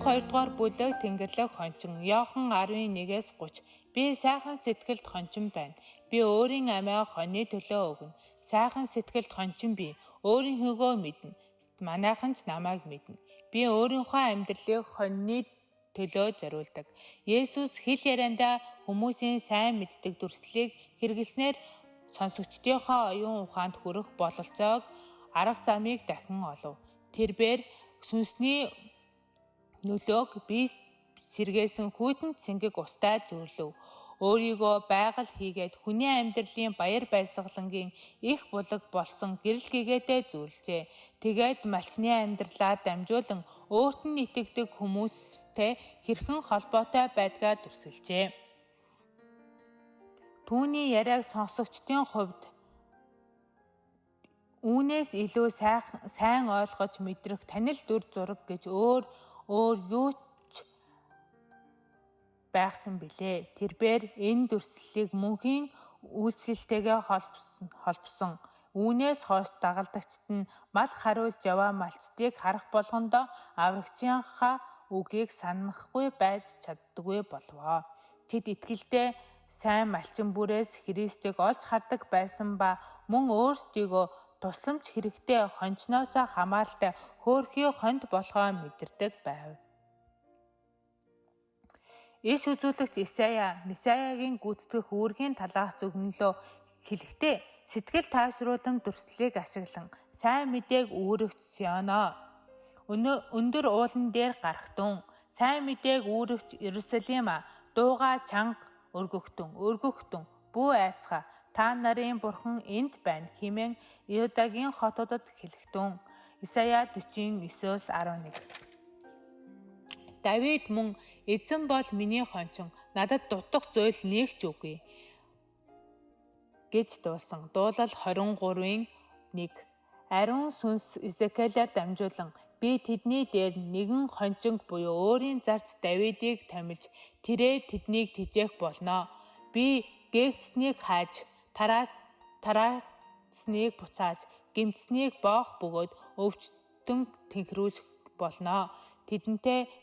12 дугаар бүлэг Тэнгэрлэг хончин Иохан 11-30. Би сайхан сэтгэлд хончин байна. Би өөрийн амиа хоньны төлөө өгнө. Сайхан сэтгэлд хончин би өөрийнхөөгөө мэднэ. Манайхан ч намайг мэднэ. Би өөрийнхөө амьдралыг хоньны төлөө зориулдаг. Есүс хэл яриандаа хүмүүсийн сайн мэддэг дүрслэлийг хэрэглэснээр сонсогчдийнхоо оюун ухаанд хүрэх бололцоог арга замыг дахин олов. Тэрбээр сүнсний нөлөөг би сэргээсэн хүйтэн цэнгэг устай зөөрлөв. Өөрийгөө байгаль хийгээд хүний амьдралын баяр баясгалангийн их булаг болсон гэрэл гэгээдээ зөөрлжээ. Тэгээд малчны амьдралаа дамжуулан өөрт нь итгэдэг хүмүүстэй хэрхэн холбоотой байдгаа дүрсэлжээ. Түүний яриаг сонсогчдын хувьд үүнээс илүү сайн ойлгож мэдрэх танил дүр зураг гэж өөр юу ч байхсан билээ. Тэрбээр энэ дүрслэлийг мөнхийн үйлчлэлтэйгээ холбосон. Үүнээс хойш дагалдагчид нь мал хариулж яваа малчдыг харах болгондоо аврагчийнхаа үгийг санахгүй байж чаддаггүй болвоо. Тэд итгэлдээ сайн малчин бүрээс Христийг олж хардаг байсан ба мөн өөрсдийгөө тусламж хэрэгтэй хончноосоо хамааралтай хөөрхий хонд болохоо мэдэрдэг байв. Иш үзүүлэгч Месаягийн гүйцэтгэх үүргийн талаас зөвгнөлөө хэлэхдээ сэтгэл тайвшруулан дүрслэлийг ашиглан сайн мэдээг үүрэгч Сионоо өндөр уулан дээр гарахтун сайн мэдээг үүрэгч Иерусалима дууга чанга өргөхтөн бүү айцгаа та нарын бурхан энд байна хэмээн Иудагийн хотуудад хэлэхтун. Исая 49:11. Давид мөн эзэн бол миний хончин надад дутах зүйл нэг ч үгүй гэж дуулсан. Дуулал 23:1. Ариун сүнс Изекиэлээр дамжуулан би тэдний дээр нэгэн хончинг буюу өөрийн зарц Давидыг тамилж тэрээр тэднийг тэжээх болно. Би гээгцнийг хааж тараасныг буцааж гэмтснийг боох бөгөөд өвчтөн тэнхрүүлж болно.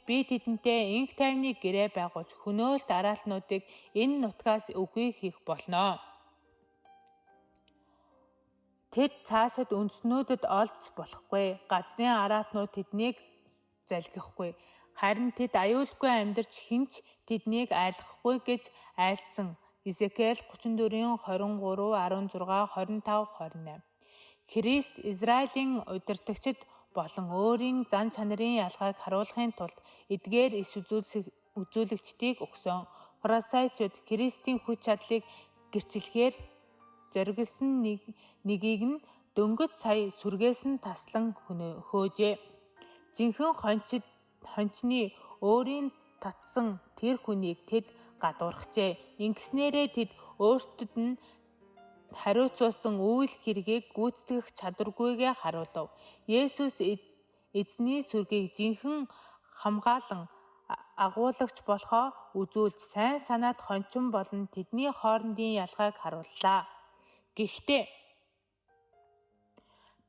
Би тэдэнтэй инх тайвны гэрээ байгуулж хөнөөлт араалтнуудыг энэ нутгаас үгүй хийх болно. Тэд цаашид үндэстнүүдэд олж болохгүй. Газрын араатнууд тэднийг залгихгүй. Харин тэд аюулгүй амьдарч хинч тэднийг айлгахгүй гэж айлдсан. Изекиэл 34:23-16-25-28. Христ Израилийн удирдагчид болон өөрийн зан чанарын ялгааг харуулахын тулд эдгээр иш үзүүлэгчдийг өгсөн. Фарисеучуд Христийн хүч чадлыг гэрчлэхээр зориглосон нэгийг нь дөнгөж сая сүргээс нь таслан хөөжээ. Жинхэнэ хончны өөрийн татсан тэр хүнийг тэд гадуурхжээ. Ингэснээрээ тэд өөрсдөд нь хариуцуулсан үйл хэргийг гүйцэтгэх чадваргүйгээ харуулв. Есүс эзний сүргийг жинхэнэ хамгаалан агуулгач болохоо үзүүлж сайн санаад хончин болон тэдний хоорондын ялгааг харууллаа. Гэхдээ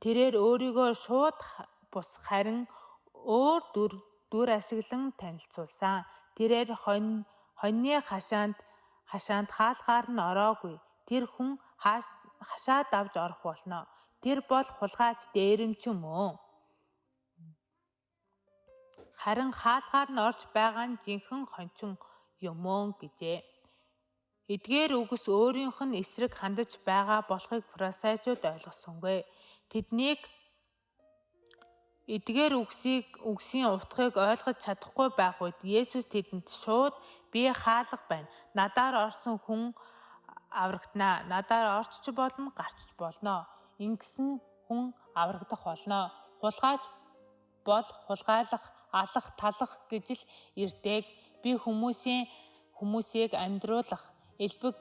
тэрээр өөрийгөө шууд бус харин өөр дүр ашиглан танилцуулсан. Тэрээр хоньны хашаанд хаалгаар нь ороогүй. Тэр хүн хашаа давж орох болно. Тэр бол хулгайч дээрэмчин мөн. Харин хаалгаар нь орж байгаа нь жинхэнэ хончин юм гэжээ. Эдгээр үгс өөрийнх нь эсрэг хандаж байгаа болохыг фарисеучуд ойлгосонгүй. Тэднийг эдгээр үгсийн утгыг ойлгож чадахгүй байх үед Есүс тэдэнд шууд би хаалга байна. Надаар орсон хүн аврагдана. Надаар орчч болно, гарчч болно. Ингэсэн хүн аврагдах болно. Хулгайч бол хулгайлах, алах, талах гэж л ирдэг. Би хүмүүсийг амьдруулах, элбэг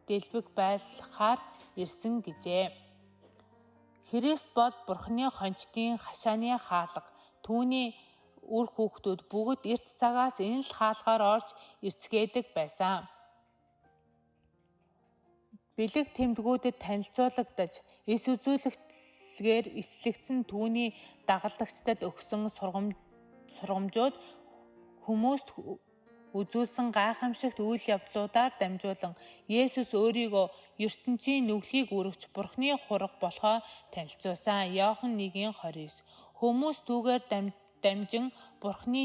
дэлбэг байлахаар ирсэн гэжээ. Христ бол Бурхны хончдын хашааны хаалга. Түүний үр хүүхдүүд бүгд эрт цагаас энэ л хаалгаар орж эрцгээдэг байсан. Бэлэг тэмдгүүдэд танилцуулагдаж, иш үзүүлэгчээр ичлэгдсэн түүний дагалдагчдад өгсөн сургамжууд сургамжууд хүмүүст үзүүлсэн гайхамшигт үйл явдлуудаар дамжуулан Есүс өөрийгөө ертөнцийн нүглийг өргөж Бурхны хураг болохоо танилцуулсан. Иохан 1:29. Хүмүүс түүгээр дамжин Бурхны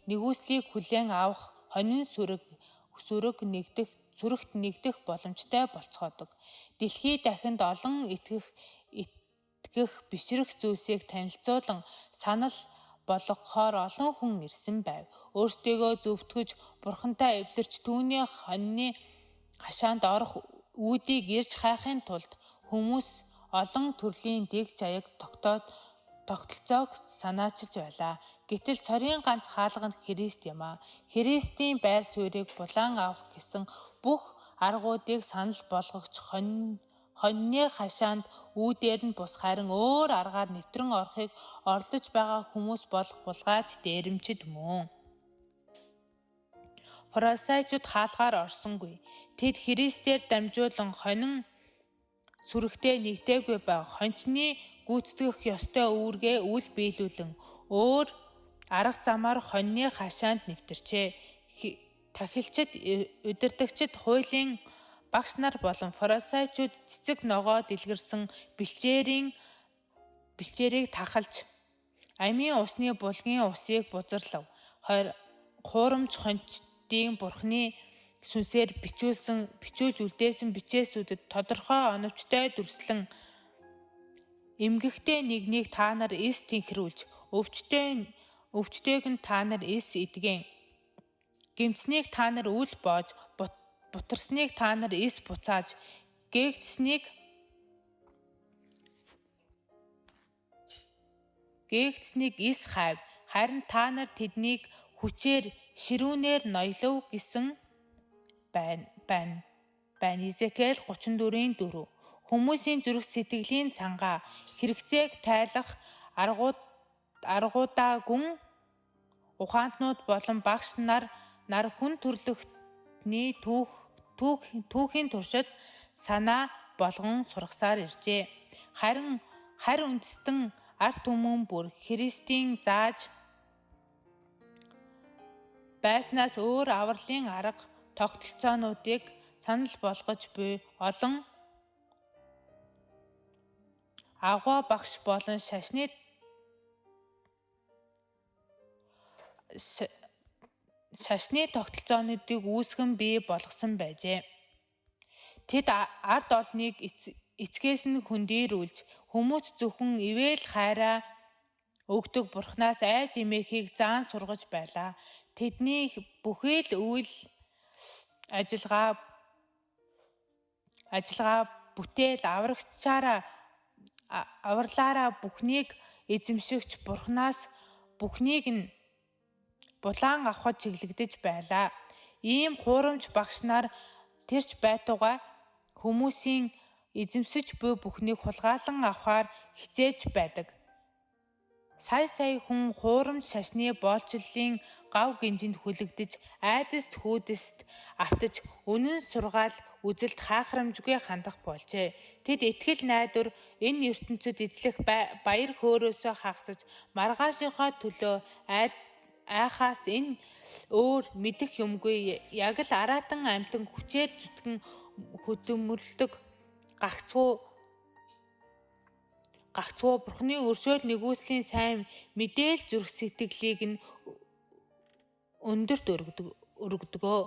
нэгүслийг хүлээн авах хонин сүрэгт нэгдэх боломжтой болцгоодог. Дэлхий дахинд олон итгэх бишрэх зүйлсийг танилцуулан санал болгохоор олон хүн ирсэн байв. Өөртөөгөө зөвтгөж Бурхантай эвлэрч түүний хонины хашаанд орох үүдийг ирж хайхын тулд хүмүүс олон төрлийн дэг заяг тогтолцоог санаачилж байлаа. Гэтэл цорын ганц хаалга нь Христ юм а. Христийн байр суурийг булаан авах гэсэн бүх аргуудыг санал болгогч хонины хашаанд үүдээр нь бус харин өөр аргаар нэвтрэн орохыг оролдож байгаа хүмүүс болох булгаач дээрэмчд мөн. Фарисеучуд хаалгаар орсонгүй. Тэд Христээр дамжуулан хонин сүрэгтэй нэгтээгүй ба хончны гүйцэтгэх ёстой үүргээ үл биелүүлэн өөр арга замаар хонины хашаанд нэвтэрчээ. Тахилчид, удирдагчид, хуулийн багш нар болон фарисеучуд цэцэг ногоо дэлгэрсэн бэлчээрийг тахалж амийн усны булгийн усыг бузарлав. Хуурамч хончдын Бурхны сүнсээр бичүүлж үлдээсэн бичээсүүдэд тодорхой оновчтой дүрслэн эмгэгтэй нэгнийг та нар эс тэнхрүүлж, өвчтөйг нь та нар эс идгэн, гэмтснийг та нар үл боож, бутарсныг та нар эс буцааж, гээгдсэнийг эс хайв. Харин та нар тэднийг хүчээр ширүүнээр ноёлов гэсэн байна. Изекиэл 34:4. Хүмүүсийн зүрх сэтгэлийн цангаа хэрэгцээг тайлах аргуудаа гүн ухаантнууд болон багш нар хүн төрлөختний түүхийн туршид санаа болгон сургасаар иржээ. Харин үндэстэн ард түмэн бүр Христийн зааж байснаас өөр авралын арга тогтолцоонуудыг санал болгож буй олон агуу багш болон шашны тогтолцоонуудыг үүсгэн бий болгосон байжээ. Тэд ард олныг эцгээс нь хөндийрүүлж хүмүүс зөвхөн ивэл хайраа өгдөг Бурханаас айж эмээхийг заан сургаж байлаа. Тэдний бүхий л үйл ажиллагаа бүтээл авралаараа бүхнийг эзэмшигч Бурханаас бүхнийг нь булаан авахд чиглэгдэж байлаа. Ийм хуурамч багш нар тэрч байтугай хүмүүсийн эзэмсэж буй бүхнийг хулгайлан авахар хичээж байдаг. Сая хүн хуурамч шашны боолчлолын гав гинжинд хүлэгдэж айдаст хүйдэст автаж үнэн сургаал үзэлд хайхрамжгүй хандах болжээ. Тэд итгэл найдвар энэ ертөнцид эзлэх баяр хөөрөөсөө хагацж маргаашийнхаа төлөө айхаас энэ өөр мэдэх юмгүй яг л араатан амтан хүчээр зүтгэн хөдөлмөрлөдөг гагцхүү Бурхны өршөөл нэгүслийн сайн мэдээл зүрх сэтгэлийг нь өндөрт өргөдгөө.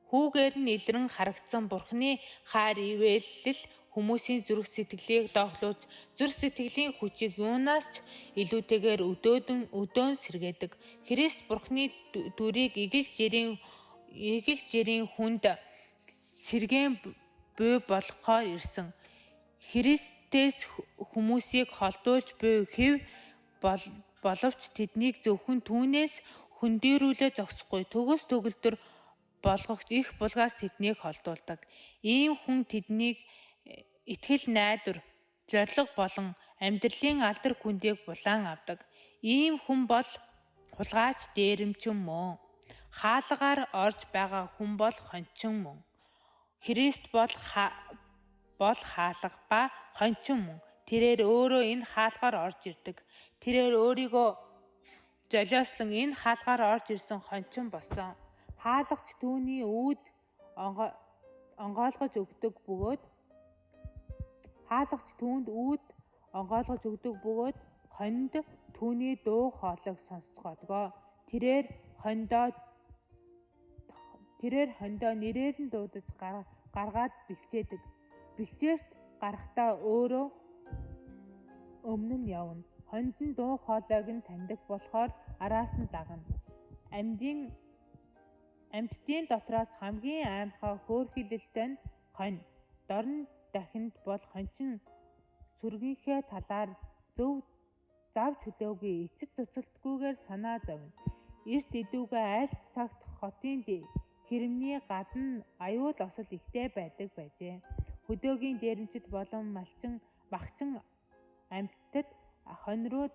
Хүүгээр нь илрэн харагдсан Бурхны хайр ивэлэл хүмүүсийн зүрх сэтгэлийг дооглуулж зүрх сэтгэлийн хүчийг юунаас ч илүүтэйгээр өдөөн сэргээдэг. Христ Бурхны дүрийг игэл жирийн хүнд сэргээн буй болгохоор ирсэн. Христээс хүмүүсийг холдуулж буй хэв боловч тэднийг зөвхөн түүнээс хөндийрүүлээ зогсохгүй төгс төгөлдөр болгогч их булгаас тэднийг холдуулдаг. Ийм хүн тэднийг итгэл найдвар, зориг болон амьдралын алдар хүндийг булаан авдаг. Ийм хүн бол хулгайч дээрэмчин мөн. Хаалгаар орж байгаа хүн бол хончин мөн. Христ бол хаалга ба хончин мөн. Тэрээр өөрөө энэ хаалгаар орж ирдэг. Тэрээр өөрийгөө золиослон энэ хаалгаар орж ирсэн хончин болсон. Хаалгач түүний үүд онгойлгож өгдөг бөгөөд хонинд түүний дуу хоолойг сонсгоодгоо. Тэрээр хондоо нэрээр нь дуудаж гаргаад бэлчээдэг. Бэлчээрт гарахдаа өөрөө өмнө нь явна. Хонд нь дуу хоолойг нь таньдаг болохоор араас нь дагна. Амьтдын дотроос хамгийн аимхай хөөрхийлөлтэй нь хонь. Дорн дахинд бол хончин сүргийнхээ талаар зав чөлөөгүй эцэд цуцалтгүйгээр санаа зовно. Эрт идүүгээ айлч цагт хотын хэрэмний гадна аюул осол ихтэй байдаг байжээ. Хөдөөгийн дээрэмчид болон махчин амьтдад хонь руу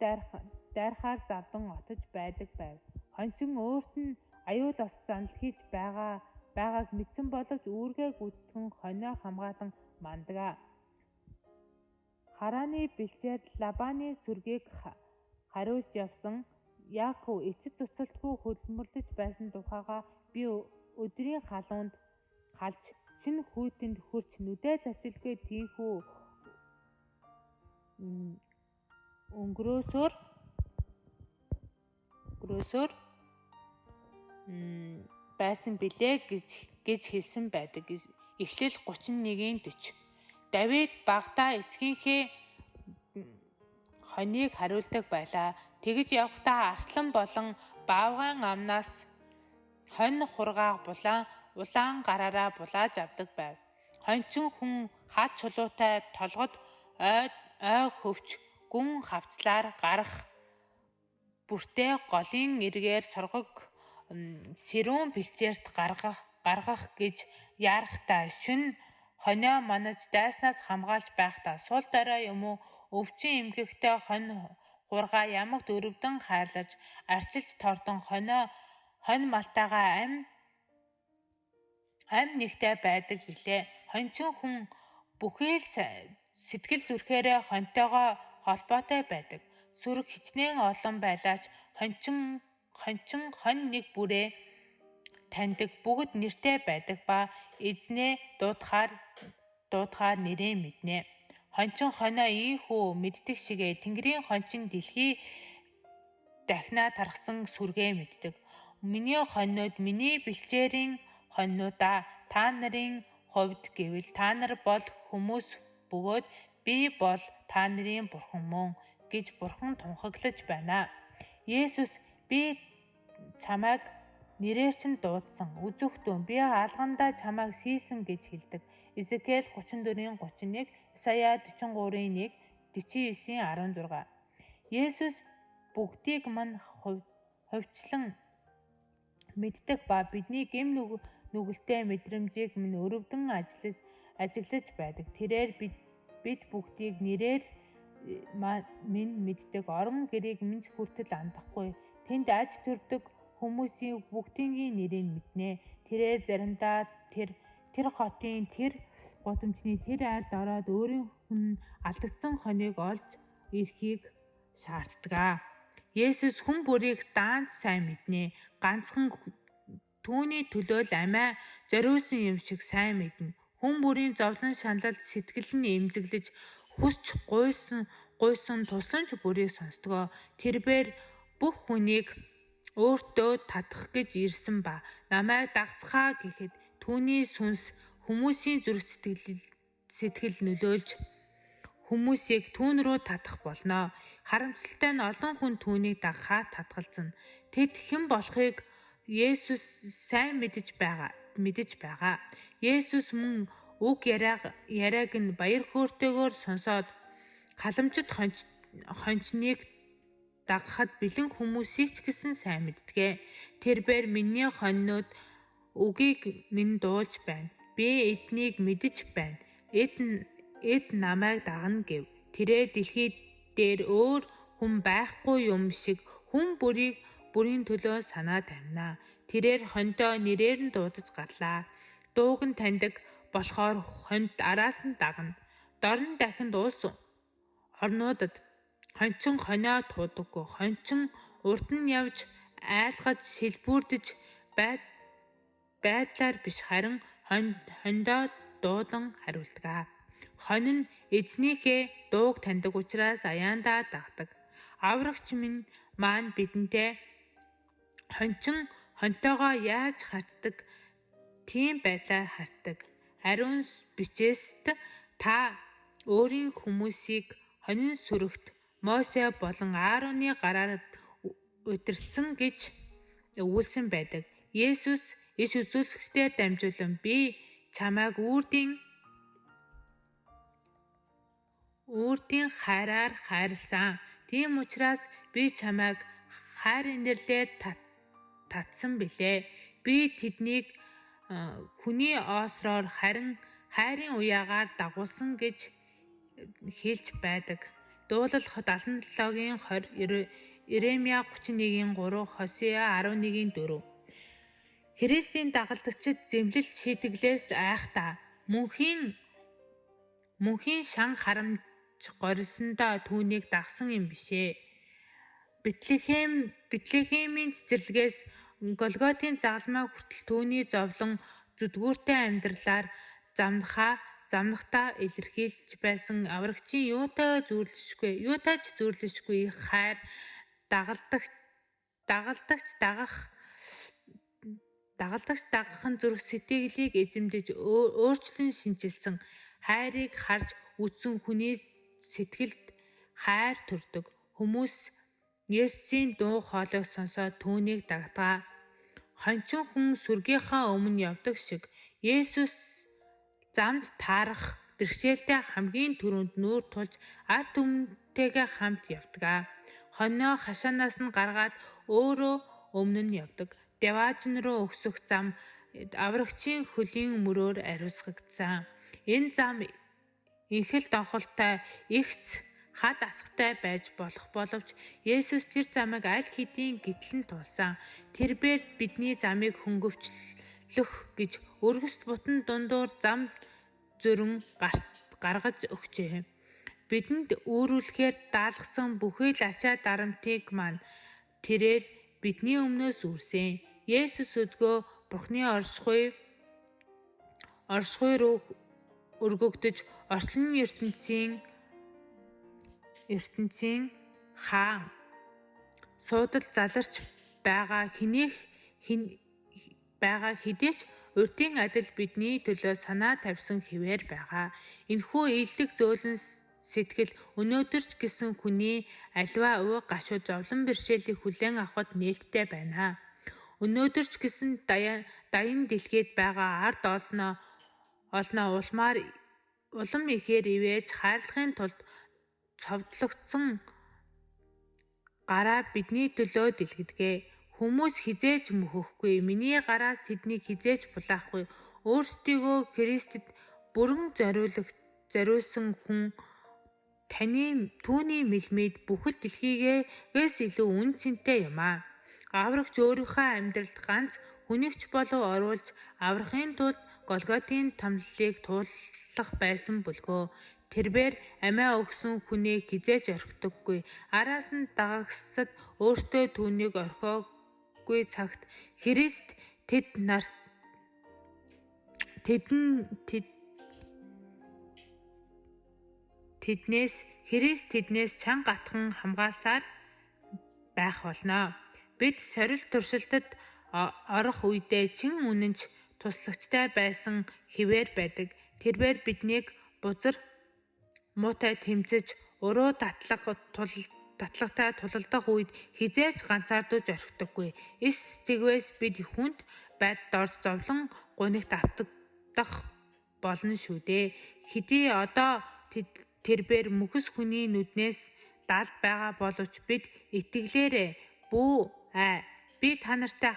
дайрахаар завдан отож байдаг байв. Хончин өөрт нь аюул ос занал хийж байгааг мэдсэн боловч үүргээ гүйцэтгэн хонио хамгаалан мандгаа. Харааны бэлчээр Лабаны сүргийг хариулж явсан Яаков эцэд цуцалтгүй хөдөлмөрлөж байсан тухайга би өдрийн халуунд халж шинэ хүйтэнд хөрч нүдээ цацилгүй тийхүү өнгөрөөсөөр байсан билээ гэж хэлсэн байдаг. Эхлэл 31:40. Давид багтаа эцгийнхээ хонийг хариулдаг байлаа. Тэгж явхдаа арслан болон баавгайн амнаас хонь хургаа улаан гараараа булааж авдаг байв. Хончин хүн хад чулуутай толгод ой хөвч гүн хавцлаар гарах бүртээ голын эргээр соргог сэрүүн бэлчээрт гаргах гэж яарахтаа шин хонио манаж дайснаас хамгаалж байхдаа сул дорой юм уу өвчин эмгэгтэй хонь хургаа ямагт өрөвдөн хайрлаж арчилж тордон хонь малтайгаа ам нэгтэй байдаг билээ. Хончин хүн бүхий л сэтгэл зүрхээрээ хоньтойгоо холбоотой байдаг. Сүрэг хичнээн олон байлаач хонь нэг бүрээ таньдаг бүгд нэртэй байдаг ба эзнээ дуудахаар нэрээ мэднэ. Хончин хонио ийхүү мэддэг шигээ Тэнгэрийн хончин дэлхий дахинаа тархсан сүргээ мэддэг. Миний хоньнууд миний бэлчээрийн хоньнуудаа та нарын хувьд гэвэл та нар бол хүмүүс бөгөөд би бол та нарын бурхан мөн гэж бурхан тунхаглаж байна. Есүс би чамайг нэрээр чинь дуудсан. Үзэгтэн би алгандаа чамайг сийсэн гэж хэлдэг. Изекэл 34:31, Исая 43:1, 49:16. Есүс бүгдийг мань хувьчлан мэддэг ба бидний гэм нүгэлтэй мэдрэмжийг минь өрөвдөн ажиглаж байдаг. Тэрээр бид бүгдийг нэрээр минь мэддэг. Орон гэрээг минь хүртэл андахгүй. Тэнд аж төрдөг хүмүүсийн бүгдийн нэрийг мэднэ. Тэрээр заримдаа тэр хотын тэр гудамжны тэр айлд ороод өөрийнх нь алдагдсан хоныг олж ирэхийг шаарддаг. Есүс хүн бүрийг даанч сайн мэднэ. Ганцхан түүний төлөө л амиа зориулсан юм шиг сайн мэднэ. Хүн бүрийн зовлон шаналлд сэтгэл нь эмзэглэж хүсч гуйсан тусламж бүрийг сонсдгоо. Тэрбээр бүх хүнийг өөртөө татах гэж ирсэн ба намайг дагцхаа гэхэд түүний сүнс хүмүүсийн зүрх сэтгэл нөлөөлж хүмүүсийг түүн рүү татах болно. Харамсалтай нь олон хүн түүнийг дагахаа татгалзана. Тэд хэн болохыг Есүс сайн мэдэж байгаа. Есүс мөн үг яриаг нь баяр хөөртэйгээр сонсоод халамжит хончныг дагахад бэлэн хүмүүсийг ч гэсэн сайн мэддэг. Тэрбээр миний хоньнууд үгийг минь дуулж байна. Би эднийг мэдэж байна. Эд намайг дагна гэв. Тэрээр дэлхий дээр өөр хүн байхгүй юм шиг хүн бүрийн төлөө санаа тавина. Тэрээр хондоо нэрээр нь дуудаж гарлаа. Дууг нь таньдаг болохоор хонд араас нь дагна. Дорн дахинд улс орнуудад хончин хонио туудаггүй. Хончин урд нь явж айлгаж шилбүүрдэж байдлаар биш харин хондоо дуудан хариулдаг. Хонь нь эзнийхээ дууг таньдаг учраас аяандаа дагдаг. Аврагч маань бидэнтэй хончин хонтойгоо яаж харцдаг тийм байдлаар харцдаг. Ариун бичээст та өөрийн хүмүүсийг хонин сүрэгт Мосе болон Аароны гараар удирдсан гэж өгүүлсэн байдаг. Есүс иш үзүүлэгчдээр дамжуулан би чамайг үрдийн хайраар хайрлсан. Тийм учраас би чамайг хайр инэрлээр татсан билээ. Би тэднийг хүний оосроор харин хайрын уяагаар дагуулсан гэж хэлж байдаг. Дуулал 77-гийн 20, Иремья 31-ийн 3, Хосея 11-ийн 4. Христийн дагалдагчид зэмлэл шийтгэлээс айхдаа мөнхийн шан харамж горисондоо түүнийг дагсан юм бишээ. Бэтлехемийн цэцэрлэгээс Голготын загалмай хүртэл түүний зовлон зүдгүүртэй амьдралаар замнахтаа илэрхийлж байсан аврагчийн юутай ч зүйрлэшгүй их хайр дагалдагч дагахын зүрх сэтгэлийг эзэмдэж өөрчлөн шинжилсэн хайрыг харж үзсэн хүний сэтгэлд хайр төрдөг. Хүмүүс Есүсийн дуу хоолойг сонсоод түүнийг дагдаг. Хончин хүн сүргийнхаа өмнө явдаг шиг Есүс замд таарах бэрхшээлтэй хамгийн түрүүнд нүүр тулж ард түмэнтэйгээ хамт явдаг. Хоньоо хашаанаас нь гаргаад өөрөө өмнө нь явдаг. Деважин руу өксөх зам аврагчийн хөлийн мөрөөр ариусгагдсан. Энэ зам инхэл донхолтой игц хад асгатай байж болох боловч Есүс тэр замыг аль хэдийн гэтлэн туулсан. Тэрбээр бидний замыг хөнгөвчлөх гэж өргөст бутан дундуур зам зөрөн гаргаж өгчээ. Бидэнд өөрүүлэхээр даалгасан бүхий л ачаа дарамтыг маань тэрээр бидний өмнөөс үрсэн. Есүс өдгөө Бурхны оршихуй руу өргөгдөж орчлон ертөнцийн хаан суудал заларч байгаа хэдийч урьдын адил бидний төлөө санаа тавьсан хэвээр байгаа. Энэхүү ийлдэг зөөлөн сэтгэл өнөөдөр ч гэсэн хүний аливаа уй гашуу зовлон бэрхшээлийг хүлээн авахд нээлттэй байна. Өнөөдөр ч гэсэн даян дэлхийд байгаа ард олноо улам ихээр ивэж хайрлахын тулд цовдлогдсон гараа бидний төлөө дэлгэдэг. Хүмүүс хизээж мөхөхгүй. Миний гараас тэднийг хизээж булаахгүй. Өөрсдийгөө Христэд бүрэн зориулсан хүн түүний мэлмид бүхэл дэлхийгээс илүү үн цэнтэй юм аа. Аврагч өөрийнхөө амьдралд ганц хүнийгч болов оруулж аврахын тулд Голготын тамлалыг туулах байсан бүлгөө. Тэрбээр амиа өгсөн хүнийг хизээж орхидоггүй. Араас нь дагагсад өөртөө түүнийг орхиогүй цагт Христ тэднээс чанга атхан хамгаалсаар байх болно. Бид сорил туршилтад орох үедээ чин үнэнч туслагчтай байсан хэвээр байдаг. Тэрбээр биднийг бузар муутай тэмцэж уруу татлагтай тулалдах үед хизээж ганцаардууж орхидоггүй. Эс тэгвээс бид хүнд байдалд орж зовлон гунигт автагдах болно шүү дээ. Хэдий одоо тэрбээр мөхөс хүний нүднээс далд байгаа боловч бид итгэлээрээ би та нартай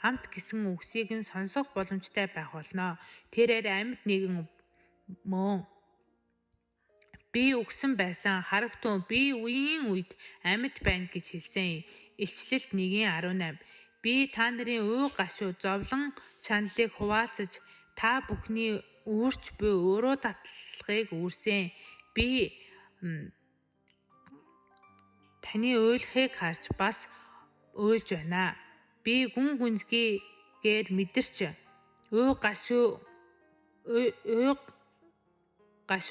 хамт гэсэн үгсийг нь сонсох боломжтой байх болно. Тэрээр амьд нэгэн мөн би үгсэн байсан харагтун би үеийн үед амьд байна гэж хэлсэн. Илчлэлт 1:18. Би та нарын уй гашуу зовлон шаналлыг хуваалцаж та бүхний үүрч буй уруу татлагыг үүрсэн. Би таны уйлахыг харж бас уйлж байна. Би гүн гүнзгийгээр мэдэрч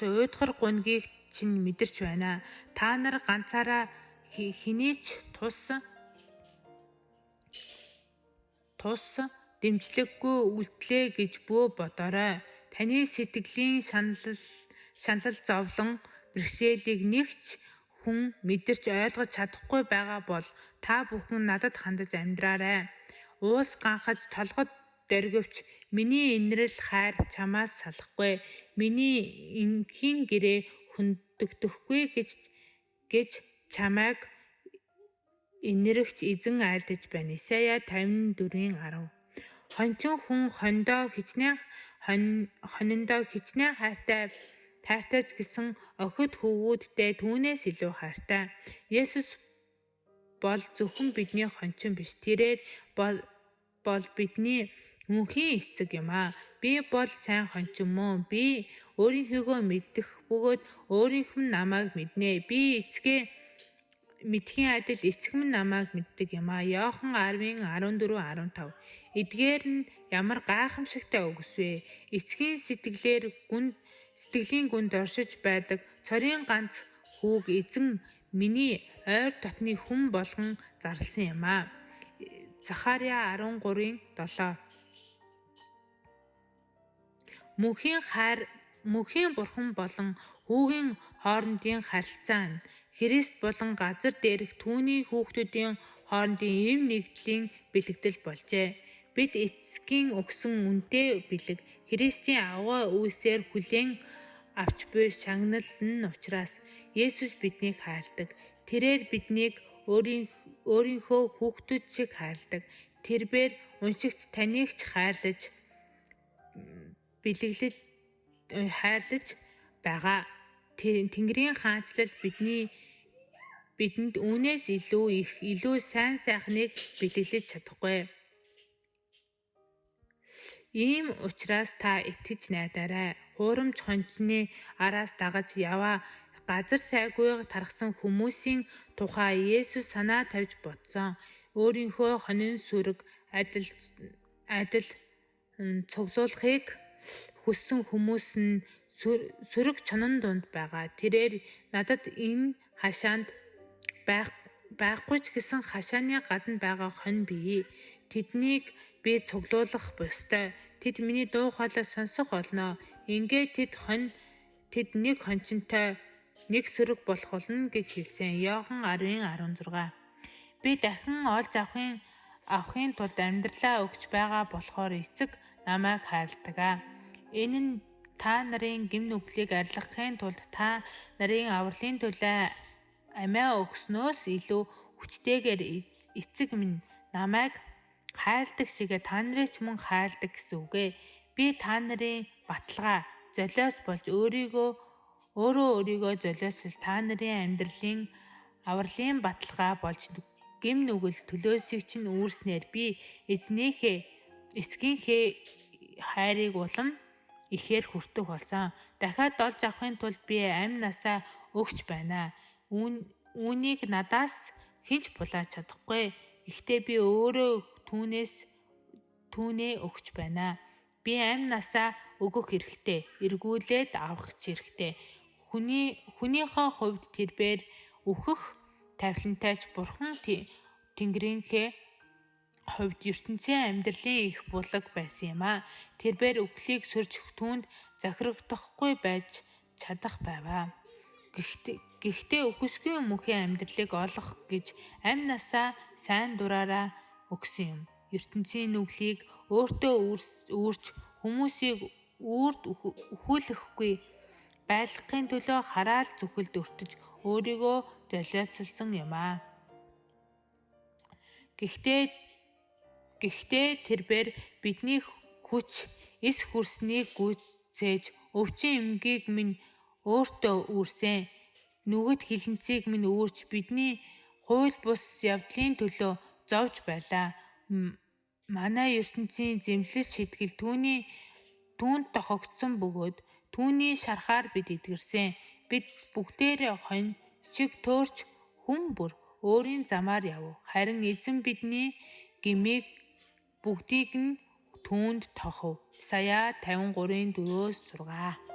уу уйдгар гунгийг чинь мэдэрч байна. Та нар ганцаараа хинээч тус дэмжлэггүй үлдлээ гэж бөө бодоорой. Таны сэтгэлийн шанал зовлон бэрхшээлийг нэгч хүн мэдэрч ойлгож чадахгүй байгаа бол та бүхэн надад хандаж амьдраарай. Уус ганхаж толгод дөргивч миний инрэл хайр чамаас салахгүй. Миний инхийн гэрээ хөндөгдөхгүй гэж чамайг инэрэгч эзэн айлдаж байна. Исая 54:10. Хончин хүн хониндоо хичнээн хайртайч гэсэн охид хөвгүүдтэй түүнээс илүү хайртай. Есүс бол зөвхөн бидний хончин биш. Тэрээр бол бидний мөнхийн эцэг юм аа. Би бол сайн хончин мөн. Би өөрийнхөө мэдэх бөгөөд өөрийнх нь намайг мэднэ. Би эцгээ мэдхийн адил эцэг минь намайг мэддэг юм аа. Иохан 10:14-15. Эдгээр нь ямар гайхамшигтай үгс вэ? Эцгийн сэтгэлийн гүнд оршиж байдаг цорын ганц хүүг эзэн миний ойр дотны хүн болгон зарласан юм аа. Захария 13:7. Мөнхийн бурхан болон хүүгийн хоорондын харилцаа нь Христ болон газар дээрх түүний хүүхдүүдийн хоорондын эв нэгдлийн бэлэгдэл болжээ. Бид эцгийн өгсөн үнэтэй бэлэг Христийн аваа үүсээр хүлээн авч буй шагнал нь учраас Есүс биднийг хайрладаг. Тэрээр биднийг өөрийнхөө хүүхдүүд шиг хайрладаг. Тэрээр уншигч таныг ч хайрлаж байгаа. Тэнгэрийн хаанчлал бидэнд үүнээс илүү сайн сайхныг бэлэглэж чадахгүй. Ийм учраас та итгэж найдаарай. Хуурамч хончны араас дагаж яваа газар сайгүй тархсан хүмүүсийн тухай Есүс санаа тавьж бодсон. Өөрийнхөө хонин сүрэг адил цуглуулахыг хүссэн хүмүүс нь сүрэг чонон дунд байгаа. Тэрээр надад энэ хашаанд байхгүй ч гэсэн хашааны гадна байгаа хонь бий. Тэднийг би цуглуулах ёстой. Тэд миний дуу хоолой сонсох болно. Ингээд тэд нэг хончинтой нэг сүрэг болох болно гэж хэлсэн. Иохан 10:16. Би дахин олж авахын тулд амьдралаа өгч байгаа болохоор эцэг намайг хайрладаг. Энэ нь та нарын гэм нүглийг арилгахын тулд та нарын авралын төлөө амиа өгснөөс илүү хүчтэйгээр эцэг минь намайг хайрладаг шиг та нарыг ч мөн хайрладаг гэсэн үг ээ. Би та нарын баталгаа золиос болж өөрийгөө золиосож та нарын амьдралын авралын баталгаа болж гэм нүгэл төлөөсийг чинь үүрснээр би эцгийнхээ хайрыг улам ихээр хүртэх болсон. Дахиад олж авахын тулд би амь насаа өгч байна. Үүнийг надаас хинч булааж чадахгүй. Гэхдээ би өөрөө түүнээ өгч байна. Би амь насаа өгөх хэрэгтэй. Эргүүлээд авах хэрэгтэй. Хүнийхээ хувьд тэрээр өөхөх тавилантайч бурхан Тэнгэрийнхээ хувьд ертөнцийн амьдралын их булаг байсан юм аа. Тэрээр үхлийг сөрж түүнд захирагдахгүй байж чадах байваа. Гэхдээ үхшгүй мөнхийн амьдралыг олох гэж амь насаа сайн дураараа өгсөн юм. ертөнцийн нүглийг өөртөө үүрч хүмүүсийг үрд өхүүлэхгүй байлгахын төлөө хараал зүхэлд өртөж өөрийгөө золиослсон юм аа. Гэхдээ тэрээр бидний хүч эс хүрснийг гүйцээж өвчин эмгийг минь өөртөө үүрсэн. Нүгд хилэнцгийг минь үүрч бидний хууль бус явдлын төлөө зовж байлаа. Манай ертөнцийн зэмлэл шитгэл түүнд тохогдсон бөгөөд түүний шарахаар бид эдгэрсэн. Бид бүгдээрээ хонь шиг төөрч хүн бүр өөрийн замаар яв. Харин эзэн бидний гмийг бүгдийг нь түүнд тохов. Исая 53-4-6